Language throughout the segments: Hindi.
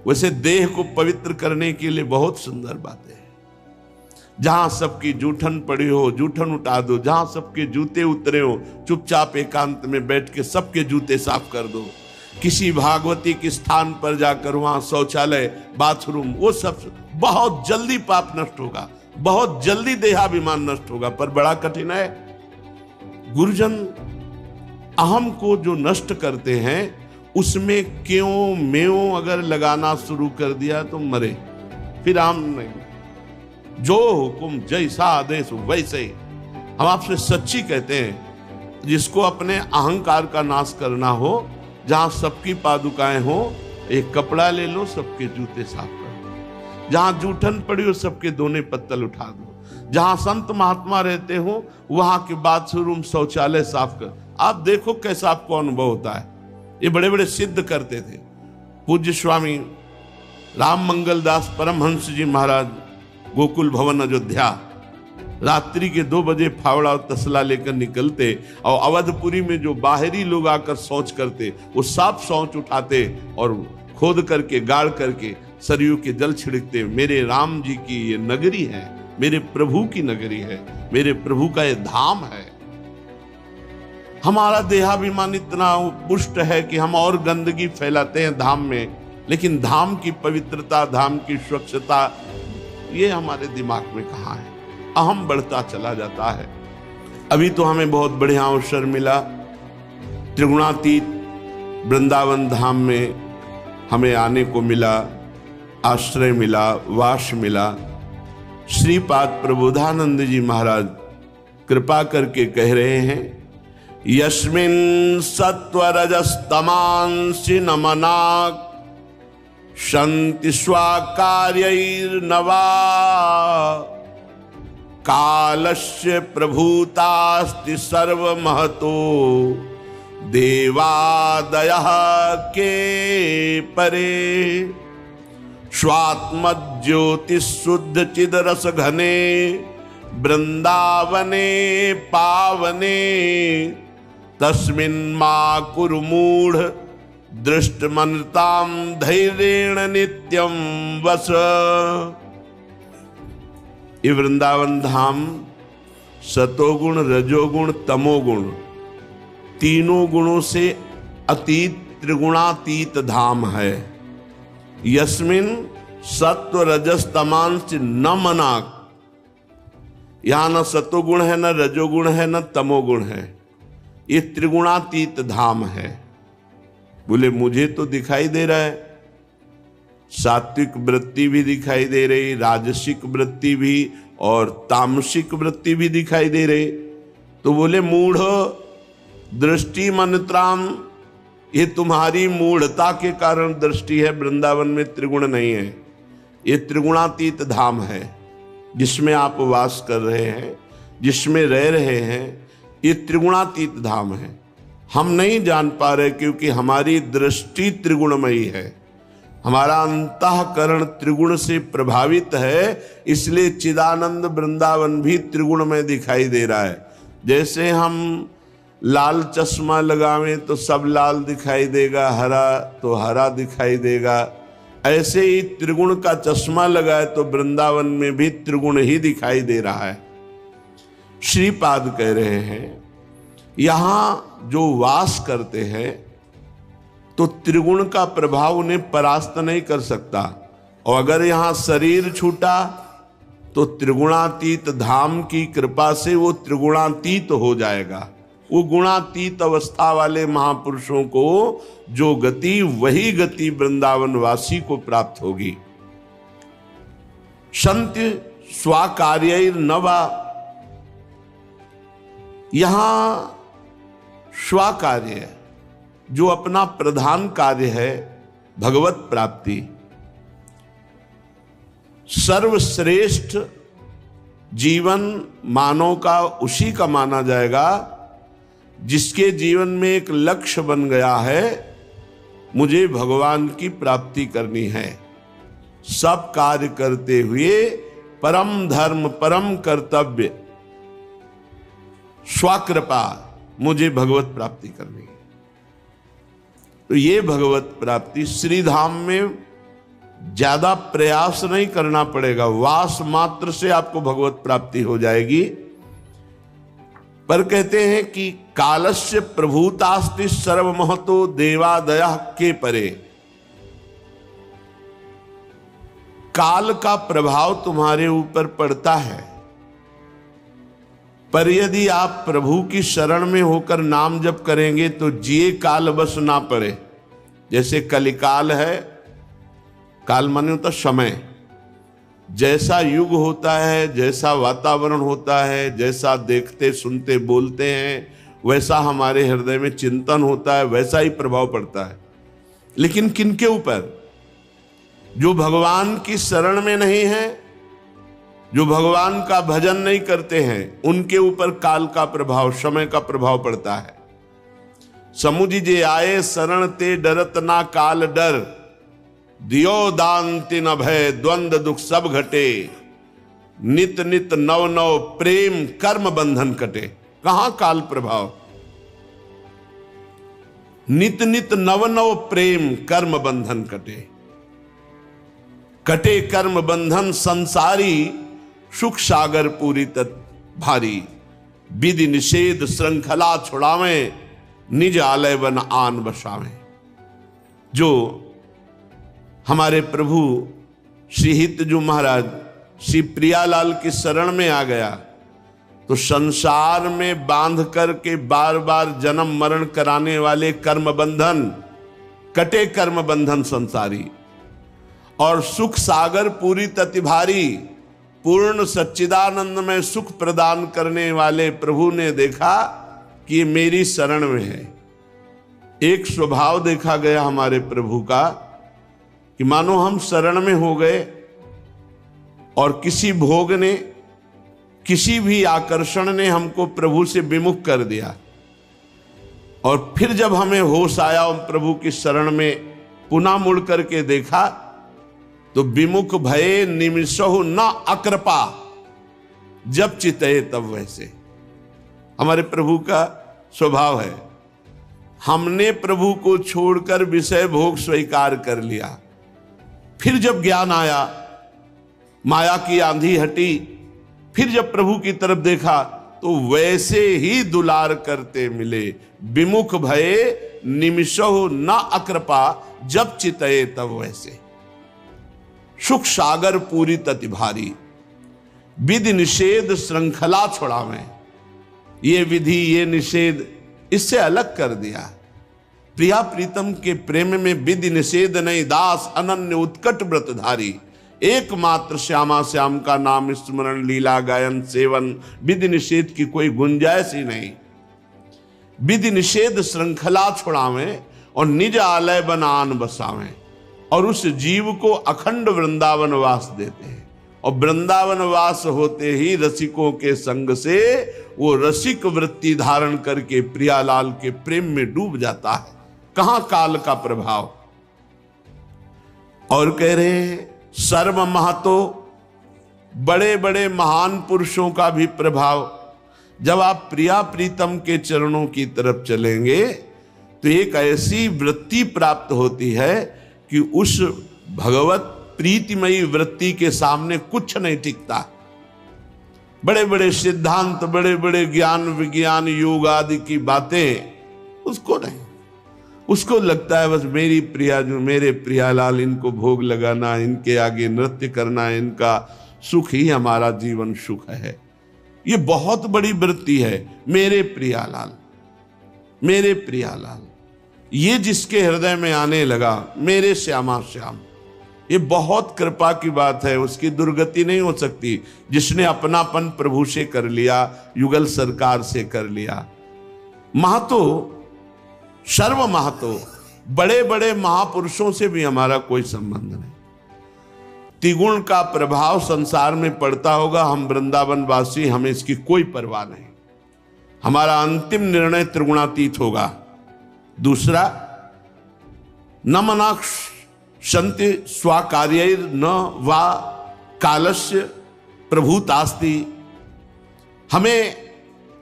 वैसे देह को पवित्र करने के लिए बहुत सुंदर बातें हैं। जहां सबकी जूठन पड़ी हो, जूठन उठा दो। जहां सबके जूते उतरे हो, चुपचाप एकांत में बैठ के सबके जूते साफ कर दो। किसी भागवती के स्थान पर जाकर वहां शौचालय, बाथरूम, वो सब बहुत जल्दी पाप नष्ट होगा, बहुत जल्दी देहाभिमान नष्ट होगा। पर बड़ा कठिन है। गुरुजन अहम को जो नष्ट करते हैं, उसमें क्यों म्यों अगर लगाना शुरू कर दिया तो मरे, फिर हम नहीं। जो हुकुम जैसा आदेश वैसे। हम आपसे सच्ची कहते हैं, जिसको अपने अहंकार का नाश करना हो, जहां सबकी पादुकाएं हो, एक कपड़ा ले लो, सबके जूते साफ कर दो। जहां जूठन पड़ी हो, सबके दोने पत्तल उठा दो। जहां संत महात्मा रहते हो, वहां के बाथरूम, शौचालय साफ कर। आप देखो कैसा आपको अनुभव होता है। ये बड़े बड़े सिद्ध करते थे। पूज्य स्वामी राम मंगल दास परमहंस जी महाराज गोकुल भवन अयोध्या, रात्रि के 2 बजे फावड़ा और तसला लेकर निकलते, और अवधपुरी में जो बाहरी लोग आकर शौच करते, वो साफ शौच उठाते और खोद करके, गाड़ करके सरयू के जल छिड़कते। मेरे राम जी की ये नगरी है, मेरे प्रभु की नगरी है, मेरे प्रभु का ये धाम है। हमारा देहाभिमान इतना पुष्ट है कि हम और गंदगी फैलाते हैं धाम में, लेकिन धाम की पवित्रता, धाम की स्वच्छता, ये हमारे दिमाग में कहाँ है। अहम बढ़ता चला जाता है। अभी तो हमें बहुत बढ़िया अवसर मिला, त्रिगुणातीत वृंदावन धाम में हमें आने को मिला, आश्रय मिला, वास मिला। श्रीपाद प्रबोधानंद जी महाराज कृपा करके कह रहे हैं, यस्मिन् सत्वरजस्तमांसि नमनाक् शन्ति स्वाकार्यैर्नवा कालस्य प्रभूतास्ति सर्वमहतो देवादयः के परे स्वात्मज्योति शुद्ध चिदरस घने वृंदावने पावने तस्मिन् मा कुरु मूढ़ दृष्टमनताम धैर्येण नित्यम वस। ये वृंदावन धाम सतोगुण, रजोगुण, तमोगुण, तीनों गुणों से अतीत, त्रिगुणातीत धाम है। यस्मिन् सत्व रजस तमांस न मनाक, यहां न सतोगुण है, न रजोगुण है, न तमोगुण है। ये त्रिगुणातीत धाम है। बोले मुझे तो दिखाई दे रहा है, सात्विक वृत्ति भी दिखाई दे रही, राजसिक वृत्ति भी और तामसिक वृत्ति भी दिखाई दे रही। तो बोले मूढ़ दृष्टि मनत्राम, ये तुम्हारी मूढ़ता के कारण दृष्टि है, वृंदावन में त्रिगुण नहीं है। ये त्रिगुणातीत धाम है जिसमें आप वास कर रहे हैं, जिसमें रह रहे हैं। ये त्रिगुणातीत धाम है। हम नहीं जान पा रहे क्योंकि हमारी दृष्टि त्रिगुणमयी है, हमारा अंतःकरण त्रिगुण से प्रभावित है। इसलिए चिदानंद वृंदावन भी त्रिगुण में दिखाई दे रहा है। जैसे हम लाल चश्मा लगावें तो सब लाल दिखाई देगा, हरा तो हरा दिखाई देगा, ऐसे ही त्रिगुण का चश्मा लगाए तो वृंदावन में भी त्रिगुण ही दिखाई दे रहा है। श्रीपाद कह रहे हैं, यहां जो वास करते हैं तो त्रिगुण का प्रभाव उन्हें परास्त नहीं कर सकता। और अगर यहां शरीर छूटा तो त्रिगुणातीत धाम की कृपा से वो त्रिगुणातीत हो जाएगा। वो गुणातीत अवस्था वाले महापुरुषों को जो गति, वही गति वृंदावन वासी को प्राप्त होगी। संत्य स्वाकार्यैर्नवा, यहां स्वाकार्य जो अपना प्रधान कार्य है, भगवत प्राप्ति, सर्वश्रेष्ठ जीवन मानव का उसी का माना जाएगा जिसके जीवन में एक लक्ष्य बन गया है, मुझे भगवान की प्राप्ति करनी है। सब कार्य करते हुए परम धर्म, परम कर्तव्य, स्वाकृपा, मुझे भगवत प्राप्ति करनी है। तो ये भगवत प्राप्ति श्रीधाम में ज्यादा प्रयास नहीं करना पड़ेगा, वास मात्र से आपको भगवत प्राप्ति हो जाएगी। पर कहते हैं कि कालस्य प्रभुतास्ति सर्वमहतो देवादयः के परे। काल का प्रभाव तुम्हारे ऊपर पड़ता है, पर यदि आप प्रभु की शरण में होकर नाम जप करेंगे तो जिए काल बस ना पड़े। जैसे कलिकाल है, काल माने होता समय, जैसा युग होता है, जैसा वातावरण होता है, जैसा देखते सुनते बोलते हैं, वैसा हमारे हृदय में चिंतन होता है, वैसा ही प्रभाव पड़ता है। लेकिन किनके ऊपर? जो भगवान की शरण में नहीं है, जो भगवान का भजन नहीं करते हैं, उनके ऊपर काल का प्रभाव, समय का प्रभाव पड़ता है। समुझ जे आए शरण ते डरत ना काल डर, दियो दान तिन भय द्वंद दुख सब घटे, नित नित नव नव प्रेम कर्म बंधन कटे। कहां काल प्रभाव? नित नित नव नव प्रेम कर्म बंधन कटे। कटे कर्म बंधन संसारी, सुख सागर पूरी तत् भारी, विधि निषेध श्रृंखला छुड़ावे, निज आलय बन आन बसावे। जो हमारे प्रभु श्री हितजू महाराज श्री प्रियालाल की शरण में आ गया तो संसार में बांध करके बार बार जन्म मरण कराने वाले कर्म बंधन कटे, कर्म बंधन संसारी, और सुख सागर पूरी ततिभारी, पूर्ण सच्चिदानंद में सुख प्रदान करने वाले प्रभु ने देखा कि ये मेरी शरण में है। एक स्वभाव देखा गया हमारे प्रभु का कि मानो हम शरण में हो गए और किसी भोग ने, किसी भी आकर्षण ने हमको प्रभु से विमुख कर दिया, और फिर जब हमें होश आया और प्रभु की शरण में पुनः मुड़ करके देखा तो विमुख भये निमिषहु न अकृपा, जब चितये तब वैसे। हमारे प्रभु का स्वभाव है, हमने प्रभु को छोड़कर विषय भोग स्वीकार कर लिया, फिर जब ज्ञान आया, माया की आंधी हटी, फिर जब प्रभु की तरफ देखा तो वैसे ही दुलार करते मिले। विमुख भये निमिषहु न अकृपा, जब चितये तब वैसे। सुख सागर पूरी तति भारी, विधि निषेध श्रृंखला छुड़ावे। ये विधि ये निषेध इससे अलग कर दिया। प्रिया प्रीतम के प्रेम में विधि निषेध नहीं, दास अनन्य उत्कट व्रतधारी। एकमात्र श्यामा श्याम का नाम स्मरण, लीला गायन सेवन, विधि निषेध की कोई गुंजाइश ही नहीं। विधि निषेध श्रृंखला छुड़ावे और निज आलय बन आन बसावे, और उस जीव को अखंड वृंदावन वास देते हैं। और वृंदावन वास होते ही रसिकों के संग से वो रसिक वृत्ति धारण करके प्रियालाल के प्रेम में डूब जाता है। कहां काल का प्रभाव? और कह रहे हैं सर्व महतो, बड़े बड़े महान पुरुषों का भी प्रभाव। जब आप प्रिया प्रीतम के चरणों की तरफ चलेंगे तो एक ऐसी वृत्ति प्राप्त होती है कि उस भगवत प्रीतिमयी वृत्ति के सामने कुछ नहीं टिकता। बड़े बड़े सिद्धांत, बड़े बड़े ज्ञान विज्ञान योग आदि की बातें उसको नहीं, उसको लगता है बस मेरी प्रिया, जो मेरे प्रियालाल, इनको भोग लगाना, इनके आगे नृत्य करना, इनका सुख ही हमारा जीवन सुख है। ये बहुत बड़ी वृत्ति है, मेरे प्रियालाल, मेरे प्रियालाल। ये जिसके हृदय में आने लगा, मेरे श्यामा श्याम, ये बहुत कृपा की बात है, उसकी दुर्गति नहीं हो सकती। जिसने अपनापन प्रभु से कर लिया, युगल सरकार से कर लिया। महतो, सर्व महतो, बड़े बड़े महापुरुषों से भी हमारा कोई संबंध नहीं। त्रिगुण का प्रभाव संसार में पड़ता होगा, हम वृंदावन वासी, हमें इसकी कोई परवाह नहीं। हमारा अंतिम निर्णय त्रिगुणातीत होगा। दूसरा, न मनाक्ष संति स्वाकार्य न वा कालस्य प्रभुतास्ति। हमें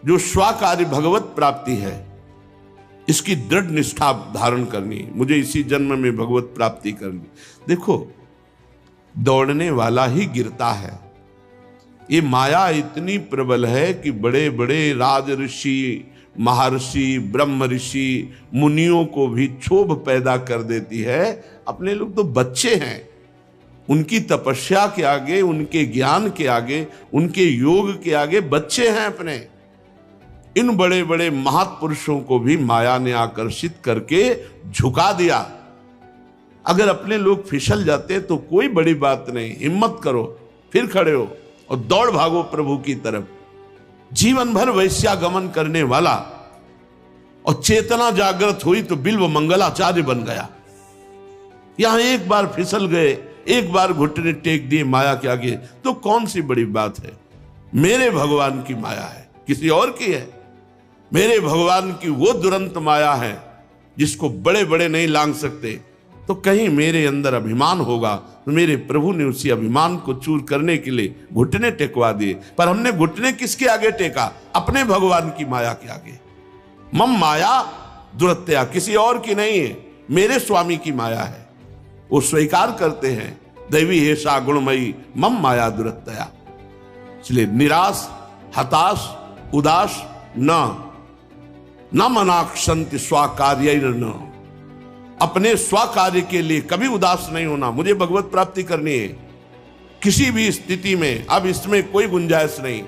जो स्वाकार्य भगवत प्राप्ति है, इसकी दृढ़ निष्ठा धारण करनी। मुझे इसी जन्म में भगवत प्राप्ति करनी। देखो, दौड़ने वाला ही गिरता है। ये माया इतनी प्रबल है कि बड़े बड़े राज ऋषि, महर्षि, ब्रह्म ऋषि, मुनियों को भी क्षोभ पैदा कर देती है। अपने लोग तो बच्चे हैं, उनकी तपस्या के आगे, उनके ज्ञान के आगे, उनके योग के आगे बच्चे हैं अपने। इन बड़े बड़े महापुरुषों को भी माया ने आकर्षित करके झुका दिया। अगर अपने लोग फिसल जाते तो कोई बड़ी बात नहीं, हिम्मत करो, फिर खड़े हो और दौड़ भागो प्रभु की तरफ। जीवन भर वैश्यागमन करने वाला और चेतना जागृत हुई तो बिल्व मंगलाचार्य बन गया। यहां एक बार फिसल गए, एक बार घुटने टेक दिए माया के आगे, तो कौन सी बड़ी बात है। मेरे भगवान की माया है, किसी और की है। मेरे भगवान की वो दुरंत माया है जिसको बड़े बड़े नहीं लांघ सकते। तो कहीं मेरे अंदर अभिमान होगा तो मेरे प्रभु ने उसी अभिमान को चूर करने के लिए घुटने टेकवा दिए। पर हमने घुटने किसके आगे टेका? अपने भगवान की माया के आगे। मम माया दुरत्या, किसी और की नहीं है, मेरे स्वामी की माया है। वो स्वीकार करते हैं, दैवी हेषा गुणमयी मम माया दुरत्या। इसलिए निराश, हताश, उदास न मनाक्षंति स्वाकार्य न, अपने स्वाकार्य के लिए कभी उदास नहीं होना। मुझे भगवत प्राप्ति करनी है किसी भी स्थिति में, अब इसमें कोई गुंजाइश नहीं।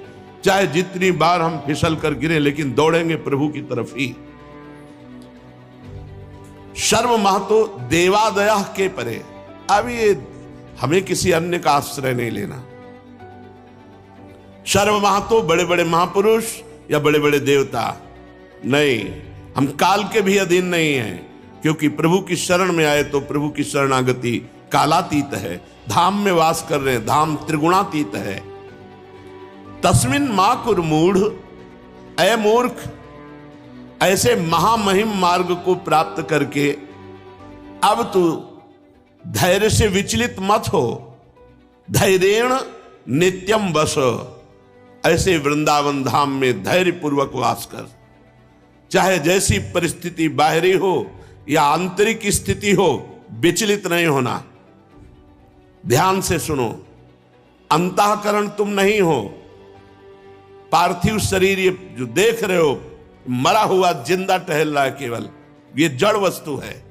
चाहे जितनी बार हम फिसल कर गिरे, लेकिन दौड़ेंगे प्रभु की तरफ ही। सर्व महतो देवादया के परे। अब ये हमें किसी अन्य का आश्रय नहीं लेना। सर्व महतो बड़े बड़े महापुरुष या बड़े बड़े देवता नहीं, हम काल के भी अधीन नहीं हैं, क्योंकि प्रभु की शरण में आए तो प्रभु की शरणागति कालातीत है। धाम में वास कर रहे हैं, धाम त्रिगुणातीत है। तस्मिन मां कुर मूढ़, ऐ मूर्ख, ऐसे महामहिम मार्ग को प्राप्त करके अब तू धैर्य से विचलित मत हो। धैर्येण नित्यम बस, ऐसे वृंदावन धाम में धैर्य पूर्वक वास कर। चाहे जैसी परिस्थिति बाहरी हो या आंतरिक स्थिति हो, विचलित नहीं होना। ध्यान से सुनो, अंतःकरण तुम नहीं हो। पार्थिव शरीर ये जो देख रहे हो, मरा हुआ जिंदा टहल रहा है, केवल ये जड़ वस्तु है,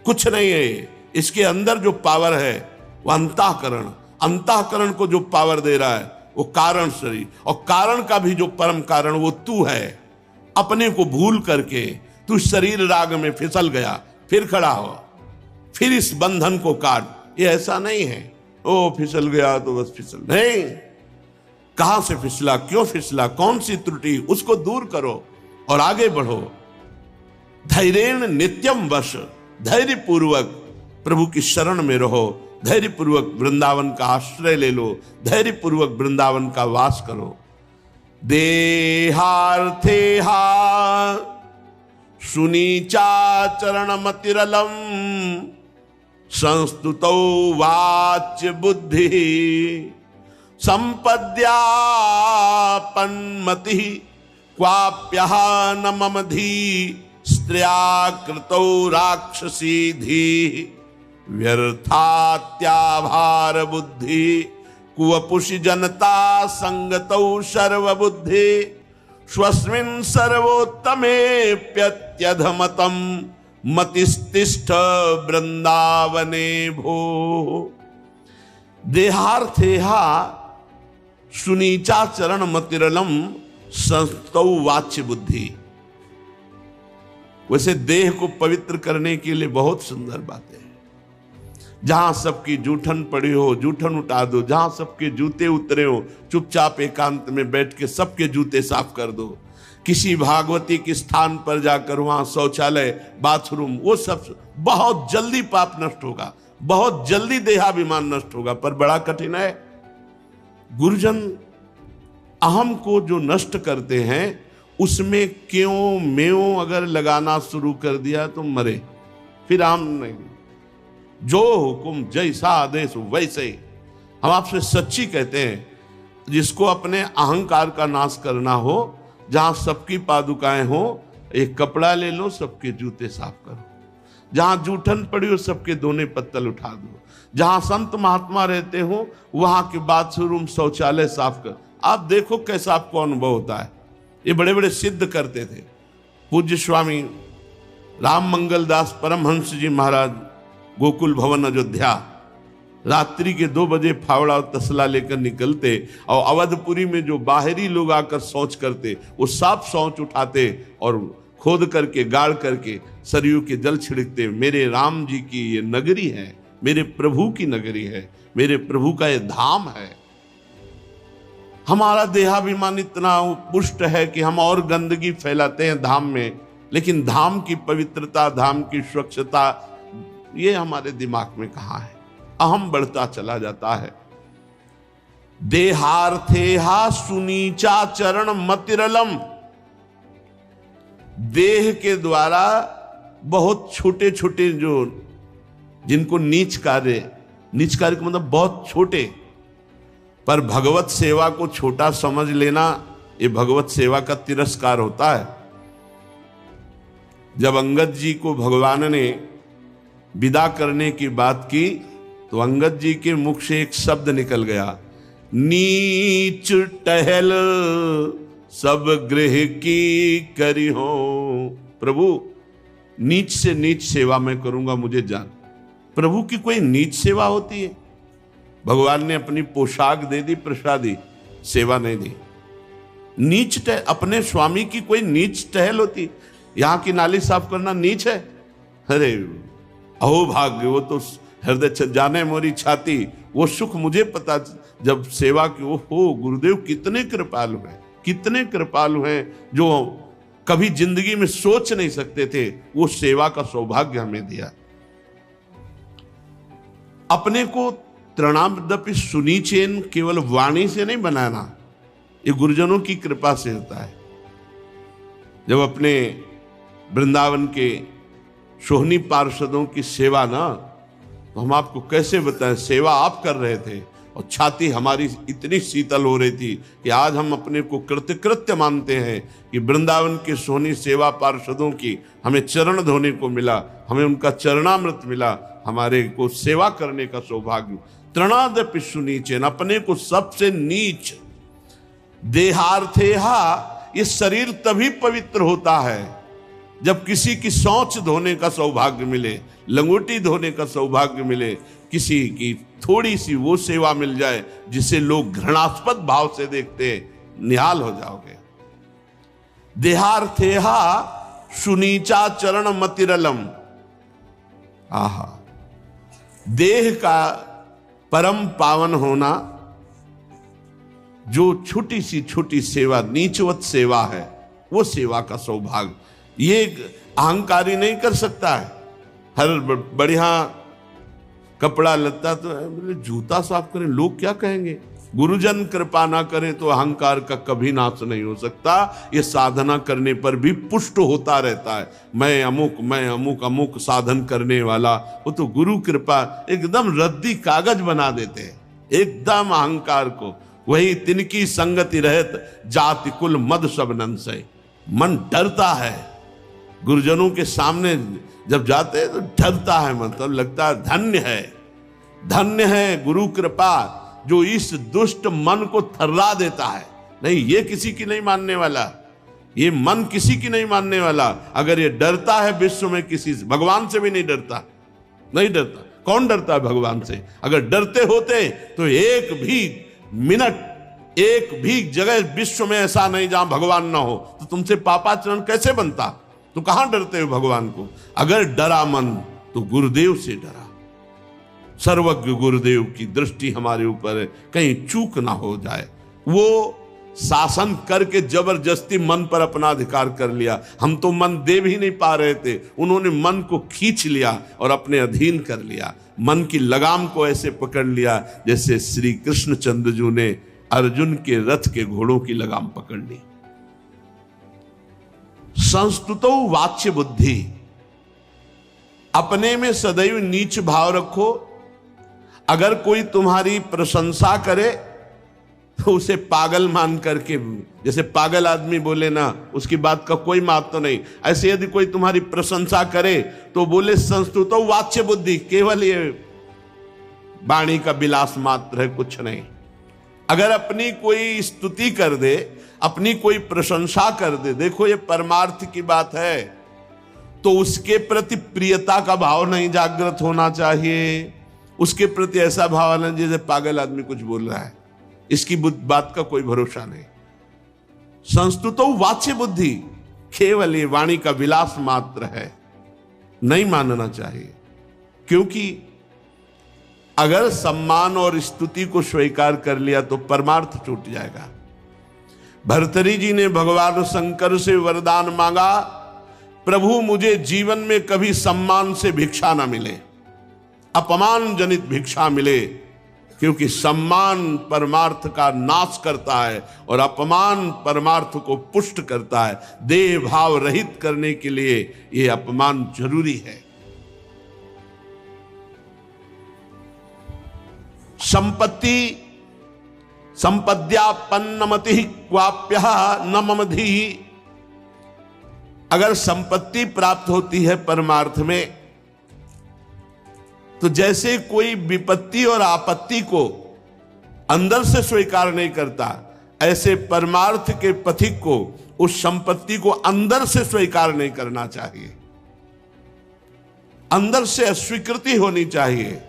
कुछ नहीं है। इसके अंदर जो पावर है वो अंतःकरण, अंतःकरण को जो पावर दे रहा है वो कारण शरीर, और कारण का भी जो परम कारण वो तू है। अपने को भूल करके तू शरीर राग में फिसल गया, फिर खड़ा हो, फिर इस बंधन को काट। ये ऐसा नहीं है ओ फिसल गया तो बस फिसल नहीं। कहां से फिसला, क्यों फिसला, कौन सी त्रुटि, उसको दूर करो और आगे बढ़ो। धैर्येण नित्यम वश, धैर्य पूर्वक प्रभु की शरण में रहो। धैर्य पूर्वक वृंदावन का आश्रय ले लो, धैर्य पूर्वक वृंदावन का वास करो। देहार्थे हा सुनीचाचरण मतिरलम, संस्तुतौ वाच्य बुद्धि, संपद्यापन्मति, क्वाप्यः न मम धी, स्त्रिया कृतौ राक्षसी धी, व्यर्थात्याभार बुद्धि, कुवपुषि जनता संगतौ सर्वबुद्धि, स्वस्मिन् सर्वोत्तमेप्यत्यधमतं मतिस्तिष्ठ वृंदावने भो। देहार्थेहा सुनीचाचरण मतिरलम, संस्तौ वाच्य बुद्धि। वैसे देह को पवित्र करने के लिए बहुत सुंदर बातें हैं। जहां सबकी जूठन पड़ी हो, जूठन उठा दो। जहां सबके जूते उतरे हो, चुपचाप एकांत में बैठ के सबके जूते साफ कर दो। किसी भागवती के स्थान पर जाकर वहां शौचालय, बाथरूम, वो सब बहुत जल्दी पाप नष्ट होगा, बहुत जल्दी देहाभिमान नष्ट होगा। पर बड़ा कठिन है। गुरुजन अहम को जो नष्ट करते हैं, उसमें क्यों म्यों अगर लगाना शुरू कर दिया तो मरे, फिर हम नहीं। जो हुकुम जैसा आदेश वैसे ही। हम आपसे सच्ची कहते हैं, जिसको अपने अहंकार का नाश करना हो, जहां सबकी पादुकाएं हो, एक कपड़ा ले लो, सबके जूते साफ करो। जहां जूठन पड़ी हो सबके दोने पत्तल उठा दो, जहां संत महात्मा रहते हो वहां के बाथरूम शौचालय साफ कर। आप देखो कैसा आपको अनुभव होता है। ये बड़े बड़े सिद्ध करते थे। पूज्य स्वामी राम मंगल दास परमहंस जी महाराज गोकुल भवन अयोध्या रात्रि के 2 बजे फावड़ा और तसला लेकर निकलते और अवधपुरी में जो बाहरी लोग आकर शौच करते वो साफ शौच उठाते और खोद करके गाड़ करके सरयू के जल छिड़कते। मेरे राम जी की ये नगरी है, मेरे प्रभु की नगरी है, मेरे प्रभु का ये धाम है। हमारा देहाभिमान इतना पुष्ट है कि हम और गंदगी फैलाते हैं धाम में, लेकिन धाम की पवित्रता, धाम की स्वच्छता ये हमारे दिमाग में कहां है। अहम बढ़ता चला जाता है। देहार्थेहा सुनीचा चरण मतिरलम। देह के द्वारा बहुत छोटे छोटे जो जिनको नीच कार्य का मतलब बहुत छोटे, पर भगवत सेवा को छोटा समझ लेना ये भगवत सेवा का तिरस्कार होता है। जब अंगद जी को भगवान ने विदा करने की बात की तो अंगद जी के मुख से एक शब्द निकल गया, नीच टहल सब गृह की करी हो। प्रभु नीच से नीच सेवा मैं करूंगा, मुझे जान। प्रभु की कोई नीच सेवा होती है? भगवान ने अपनी पोशाक दे दी, प्रसादी, सेवा नहीं दी। नीच टहल, अपने स्वामी की कोई नीच टहल होती? यहां की नाली साफ करना नीच है? अरे अहो भाग्य, वो तो हृदय जाने मोरी छाती, वो सुख मुझे पता जब सेवा की। हो गुरुदेव कितने कृपालु हैं, कितने कृपालु हैं, जो कभी जिंदगी में सोच नहीं सकते थे, वो सेवा का सौभाग्य हमें दिया। अपने को तृणादपि सुनीचेन केवल वाणी से नहीं बनाना, ये गुरुजनों की कृपा से होता है। जब अपने वृंदावन के सोहनी पार्षदों की सेवा ना, तो हम आपको कैसे बताएं, सेवा आप कर रहे थे और छाती हमारी इतनी शीतल हो रही थी कि आज हम अपने को कृतकृत्य मानते हैं कि वृंदावन के सोहनी सेवा पार्षदों की हमें चरण धोने को मिला, हमें उनका चरणामृत मिला, हमारे को सेवा करने का सौभाग्य। तृणादपि सुनीचेन, अपने को सबसे नीच। देहार्थेहा, ये शरीर तभी पवित्र होता है जब किसी की शौच धोने का सौभाग्य मिले, लंगोटी धोने का सौभाग्य मिले, किसी की थोड़ी सी वो सेवा मिल जाए जिसे लोग घृणास्पद भाव से देखते, निहाल हो जाओगे। देहार्थेहा सुनीचा चरण मतिरलम। आहा, देह का परम पावन होना, जो छोटी सी सेवा, नीचवत सेवा है, वो सेवा का सौभाग्य ये अहंकारी नहीं कर सकता है। हर बढ़िया कपड़ा लत्ता तो है, जूता साफ करें, लोग क्या कहेंगे? गुरुजन कृपा ना करें तो अहंकार का कभी नाश नहीं हो सकता। ये साधना करने पर भी पुष्ट होता रहता है। मैं अमुक अमुक साधन करने वाला, वो तो गुरु कृपा एकदम रद्दी कागज बना देते हैं एकदम अहंकार को। वही तिनकी संगति रहत जाति कुल मद सब नंसय। मन डरता है गुरुजनों के सामने जब जाते हैं तो डरता है, मतलब लगता है धन्य है गुरु कृपा जो इस दुष्ट मन को थर्रा देता है। नहीं, ये किसी की नहीं मानने वाला, ये मन किसी की नहीं मानने वाला। अगर ये डरता है विश्व में किसी से, भगवान से भी नहीं डरता, नहीं डरता। कौन डरता है भगवान से? अगर डरते होते तो एक भी मिनट, एक भी जगह विश्व में ऐसा नहीं जहां भगवान ना हो, तो तुमसे पापाचरण कैसे बनता? तो कहां डरते हो भगवान को? अगर डरा मन तो गुरुदेव से डरा। सर्वज्ञ गुरुदेव की दृष्टि हमारे ऊपर है, कहीं चूक ना हो जाए। वो शासन करके जबरदस्ती मन पर अपना अधिकार कर लिया। हम तो मन दे भी नहीं पा रहे थे, उन्होंने मन को खींच लिया और अपने अधीन कर लिया। मन की लगाम को ऐसे पकड़ लिया जैसे श्री कृष्णचंद्र जी ने अर्जुन के रथ के घोड़ों की लगाम पकड़ ली। संस्तुतो वाच्य बुद्धि, अपने में सदैव नीच भाव रखो। अगर कोई तुम्हारी प्रशंसा करे तो उसे पागल मान करके, जैसे पागल आदमी बोले ना उसकी बात का कोई महत्व नहीं, ऐसे यदि कोई तुम्हारी प्रशंसा करे तो बोले संस्तुतो वाच्य बुद्धि, केवल ये वाणी का विलास मात्र है, कुछ नहीं। अगर अपनी कोई स्तुति कर दे, अपनी कोई प्रशंसा कर दे, देखो ये परमार्थ की बात है, तो उसके प्रति प्रियता का भाव नहीं जागृत होना चाहिए। उसके प्रति ऐसा भाव आना जैसे पागल आदमी कुछ बोल रहा है, इसकी बात का कोई भरोसा नहीं। संस्तुतो वाच्य बुद्धि, केवल ये वाणी का विलास मात्र है, नहीं मानना चाहिए। क्योंकि अगर सम्मान और स्तुति को स्वीकार कर लिया तो परमार्थ छूट जाएगा। भर्तृहरि जी ने भगवान शंकर से वरदान मांगा, प्रभु मुझे जीवन में कभी सम्मान से भिक्षा ना मिले, अपमान जनित भिक्षा मिले, क्योंकि सम्मान परमार्थ का नाश करता है और अपमान परमार्थ को पुष्ट करता है। देह भाव रहित करने के लिए यह अपमान जरूरी है। संपत्ति संपद्यापन्नमति क्वाप्य न ममधि। अगर संपत्ति प्राप्त होती है परमार्थ में, तो जैसे कोई विपत्ति और आपत्ति को अंदर से स्वीकार नहीं करता, ऐसे परमार्थ के पथिक को उस संपत्ति को अंदर से स्वीकार नहीं करना चाहिए, अंदर से अस्वीकृति होनी चाहिए।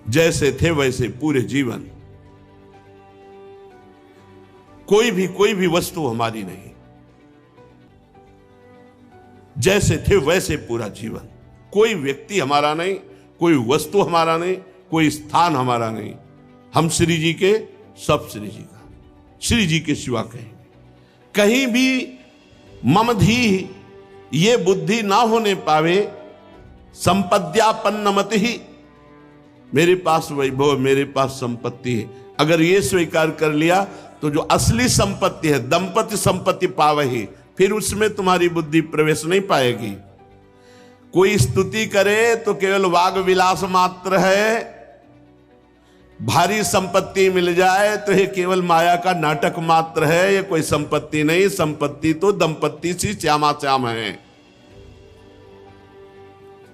जैसे थे वैसे पूरे जीवन, कोई भी वस्तु हमारी नहीं, जैसे थे वैसे पूरा जीवन। कोई व्यक्ति हमारा नहीं, कोई वस्तु हमारा नहीं, कोई स्थान हमारा नहीं। हम श्री जी के, सब श्री जी का, श्री जी के सिवा कहीं भी ममधि ये बुद्धि ना होने पावे। संपद्यापन्नमति ही, मेरे पास वैभव, मेरे पास संपत्ति है, अगर ये स्वीकार कर लिया तो जो असली संपत्ति है, दंपति संपत्ति पावही, फिर उसमें तुम्हारी बुद्धि प्रवेश नहीं पाएगी। कोई स्तुति करे तो केवल वाग विलास मात्र है, भारी संपत्ति मिल जाए तो ये केवल माया का नाटक मात्र है, ये कोई संपत्ति नहीं। संपत्ति तो दंपत्ति सी श्यामा श्याम है।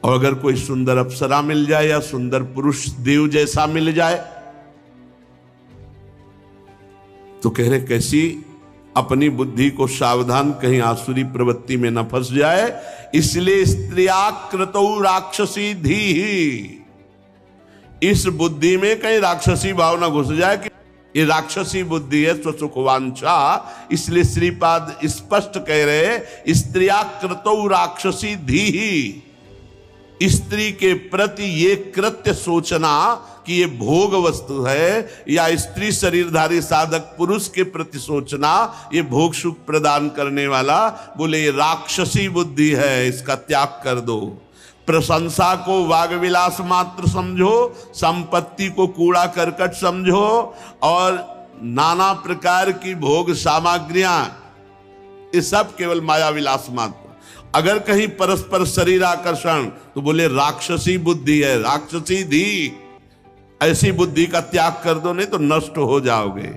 और अगर कोई सुंदर अप्सरा मिल जाए या सुंदर पुरुष देव जैसा मिल जाए तो कह रहे कैसी अपनी बुद्धि को सावधान, कहीं आसुरी प्रवृत्ति में न फंस जाए। इसलिए स्त्रियाकृतौ राक्षसी धी, इस बुद्धि में कहीं राक्षसी भावना घुस जाए कि ये राक्षसी बुद्धि है, स्वसुखवांछा। इसलिए श्रीपाद स्पष्ट कह रहे स्त्रियाकृतौ राक्षसी धी, स्त्री के प्रति ये कृत्य सोचना कि ये भोग वस्तु है, या स्त्री शरीरधारी साधक पुरुष के प्रति सोचना ये भोग सुख प्रदान करने वाला, बोले ये राक्षसी बुद्धि है, इसका त्याग कर दो। प्रशंसा को वाग विलास मात्र समझो, संपत्ति को कूड़ा करकट समझो, और नाना प्रकार की भोग सामग्रियां ये सब केवल माया विलास मात्र। अगर कहीं परस्पर शरीर आकर्षण तो बोले राक्षसी बुद्धि है, राक्षसी धी, ऐसी बुद्धि का त्याग कर दो, नहीं तो नष्ट हो जाओगे।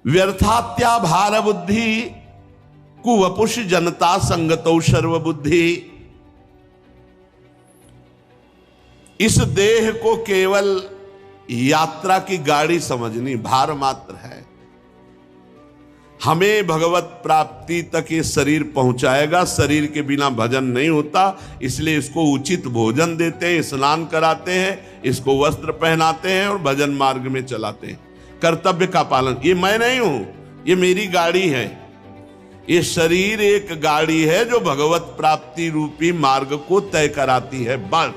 व्यर्थात्या भार बुद्धि कुवपुष जनता संगतौ सर्वबुद्धि। इस देह को केवल यात्रा की गाड़ी समझनी, भार मात्र है। हमें भगवत प्राप्ति तक ये शरीर पहुंचाएगा। शरीर के बिना भजन नहीं होता, इसलिए इसको उचित भोजन देते हैं, स्नान कराते हैं, इसको वस्त्र पहनाते हैं और भजन मार्ग में चलाते हैं। कर्तव्य का पालन, ये मैं नहीं हूं, ये मेरी गाड़ी है। ये शरीर एक गाड़ी है जो भगवत प्राप्ति रूपी मार्ग को तय कराती है, बस।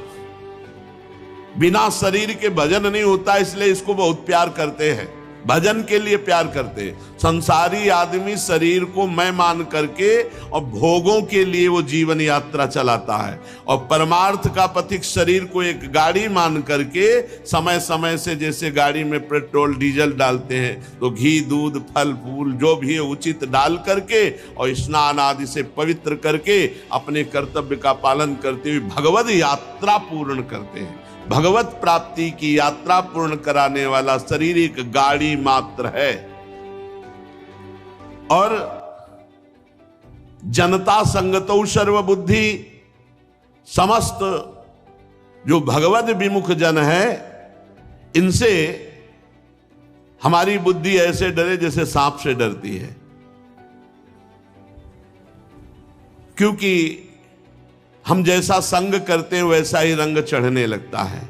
बिना शरीर के भजन नहीं होता, इसलिए इसको बहुत प्यार करते हैं। भजन के लिए प्यार करते हैं। संसारी आदमी शरीर को मैं मान करके और भोगों के लिए वो जीवन यात्रा चलाता है, और परमार्थ का पथिक शरीर को एक गाड़ी मान करके समय समय से जैसे गाड़ी में पेट्रोल डीजल डालते हैं तो घी दूध फल फूल जो भी है उचित डाल करके और स्नान आदि से पवित्र करके अपने कर्तव्य का पालन करते हुए भगवत यात्रा पूर्ण करते हैं। भगवत प्राप्ति की यात्रा पूर्ण कराने वाला शरीर एक गाड़ी मात्र है। और जनता संगतौ सर्वबुद्धि, समस्त जो भगवत विमुख जन है इनसे हमारी बुद्धि ऐसे डरे जैसे सांप से डरती है, क्योंकि हम जैसा संग करते हैं वैसा ही रंग चढ़ने लगता है।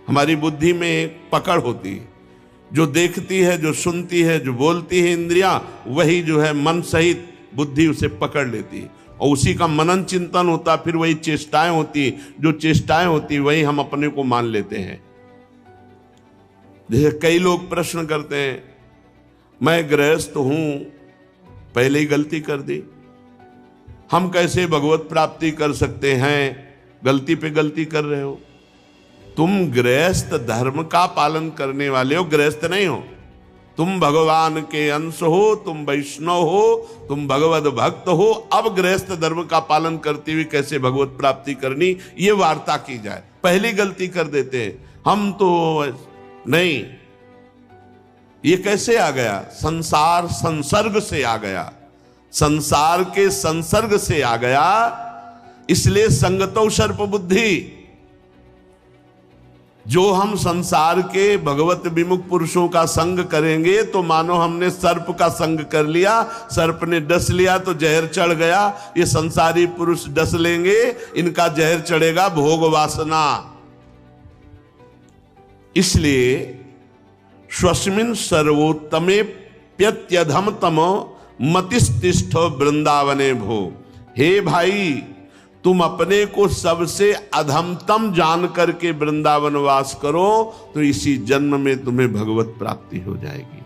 हमारी बुद्धि में एक पकड़ होती है, जो देखती है, जो सुनती है, जो बोलती है इंद्रियां, वही जो है मन सहित बुद्धि उसे पकड़ लेती है और उसी का मनन चिंतन होता, फिर वही चेष्टाएं होती, जो चेष्टाएं होती वही हम अपने को मान लेते हैं। जैसे कई लोग प्रश्न करते हैं, मैं गृहस्थ हूं, पहले ही गलती कर दी, हम कैसे भगवत प्राप्ति कर सकते हैं? गलती पे गलती कर रहे हो। तुम गृहस्थ धर्म का पालन करने वाले हो, गृहस्थ नहीं हो। तुम भगवान के अंश हो, तुम वैष्णव हो, तुम भगवत भक्त हो। अब गृहस्थ धर्म का पालन करते हुए कैसे भगवत प्राप्ति करनी, ये वार्ता की जाए। पहली गलती कर देते हैं हम तो नहीं। ये कैसे आ गया? संसार संसर्ग से आ गया, संसार के संसर्ग से आ गया। इसलिए संगतौ सर्प बुद्धि, जो हम संसार के भगवत विमुख पुरुषों का संग करेंगे तो मानो हमने सर्प का संग कर लिया, सर्प ने डस लिया तो जहर चढ़ गया। ये संसारी पुरुष डस लेंगे, इनका जहर चढ़ेगा भोग वासना। इसलिए स्वस्मिन् सर्वोत्तमे प्यत्यधम तमो मतिस्तिष्ठ वृंदावने भो। हे भाई, तुम अपने को सबसे अधमतम जान करके वृंदावन वास करो तो इसी जन्म में तुम्हें भगवत प्राप्ति हो जाएगी।